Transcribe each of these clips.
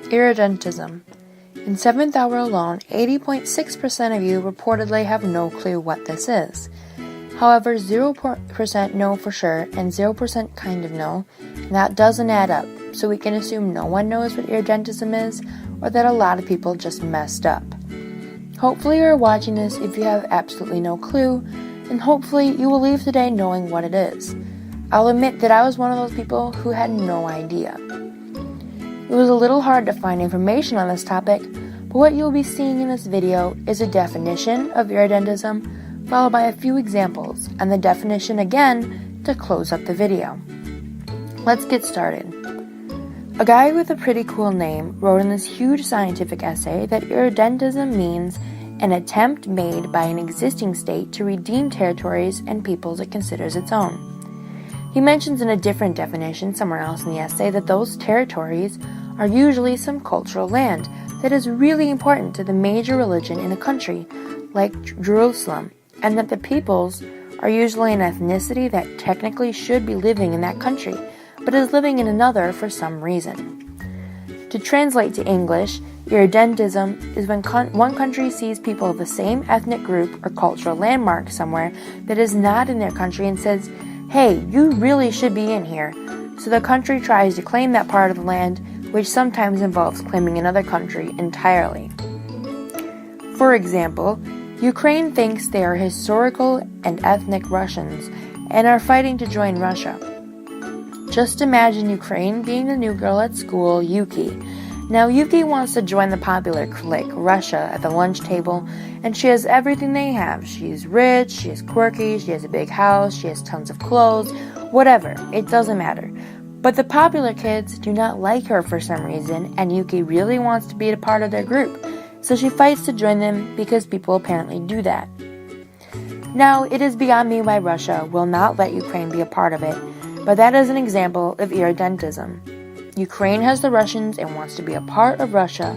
Irredentism. In 7th hour alone, 80.6% of you reportedly have no clue what this is. However, 0% know for sure and 0% kind of know, and that doesn't add up, so we can assume no one knows what Irredentism is, or that a lot of people just messed up. Hopefully you're watching this if you have absolutely no clue, and hopefully you will leave today knowing what it is. I'll admit that I was one of those people who had no idea. It was a little hard to find information on this topic, but what you'll be seeing in this video is a definition of Irredentism, followed by a few examples, and the definition again to close up the video. Let's get started. A guy with a pretty cool name wrote in this huge scientific essay that Irredentism means an attempt made by an existing state to redeem territories and peoples it considers its own. He mentions in a different definition somewhere else in the essay that those territories are usually some cultural land that is really important to the major religion in a country, like Jerusalem, and that the peoples are usually an ethnicity that technically should be living in that country, but is living in another for some reason. To translate to English, Irredentism is when one country sees people of the same ethnic group or cultural landmark somewhere that is not in their country and says, "Hey, you really should be in here." So the country tries to claim that part of the land, which sometimes involves claiming another country entirely. For example, Ukraine thinks they are historical and ethnic Russians and are fighting to join Russia. Just imagine Ukraine being the new girl at school, Yuki. Now Yuki wants to join the popular clique, Russia, at the lunch table, and she has everything they have. She's rich, she is quirky, she has a big house, she has tons of clothes, whatever, it doesn't matter. But the popular kids do not like her for some reason, and Yuki really wants to be a part of their group, so she fights to join them because people apparently do that. Now, it is beyond me why Russia will not let Ukraine be a part of it, but that is an example of Irredentism. Ukraine has the Russians and wants to be a part of Russia.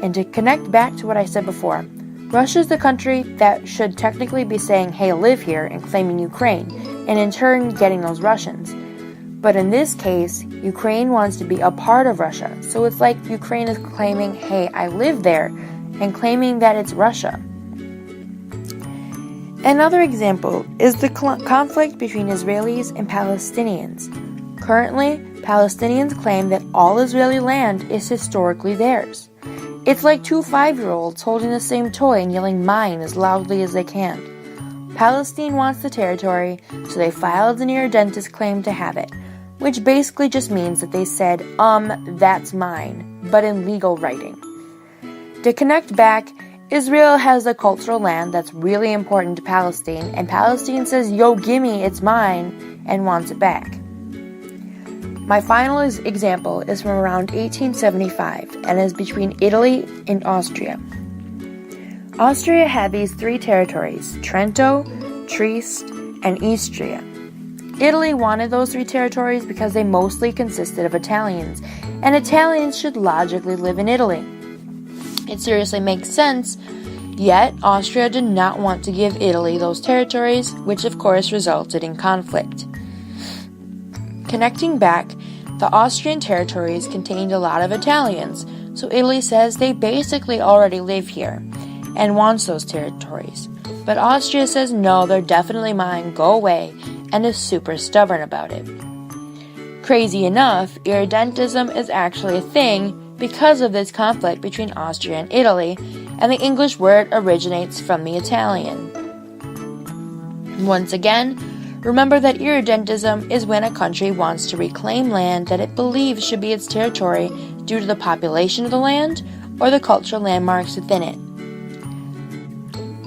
And to connect back to what I said before, Russia is the country that should technically be saying, "Hey, live here," and claiming Ukraine, and in turn getting those Russians. But in this case, Ukraine wants to be a part of Russia, so it's like Ukraine is claiming, "Hey, I live there," and claiming that it's Russia. Another example is the conflict between Israelis and Palestinians. Currently, Palestinians claim that all Israeli land is historically theirs. It's like two 5-year-olds holding the same toy and yelling "mine" as loudly as they can. Palestine wants the territory, so they filed an irredentist claim to have it, which basically just means that they said, that's mine, but in legal writing. To connect back, Israel has a cultural land that's really important to Palestine, and Palestine says, "Yo, gimme, it's mine," and wants it back. My final example is from around 1875 and is between Italy and Austria. Austria had these 3 territories, Trento, Trieste, and Istria. Italy wanted those 3 territories because they mostly consisted of Italians, and Italians should logically live in Italy. It seriously makes sense, yet Austria did not want to give Italy those territories, which of course resulted in conflict. Connecting back, the Austrian territories contained a lot of Italians, so Italy says they basically already live here and wants those territories. But Austria says no, they're definitely mine, go away, and is super stubborn about it. Crazy enough, Irredentism is actually a thing because of this conflict between Austria and Italy, and the English word originates from the Italian. Once again, remember that Irredentism is when a country wants to reclaim land that it believes should be its territory due to the population of the land or the cultural landmarks within it.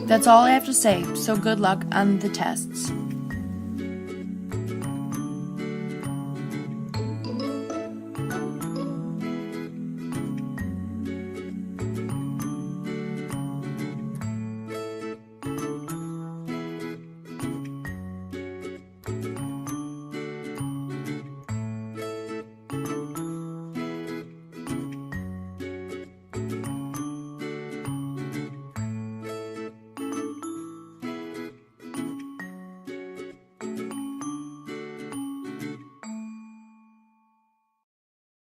That's all I have to say, so good luck on the tests.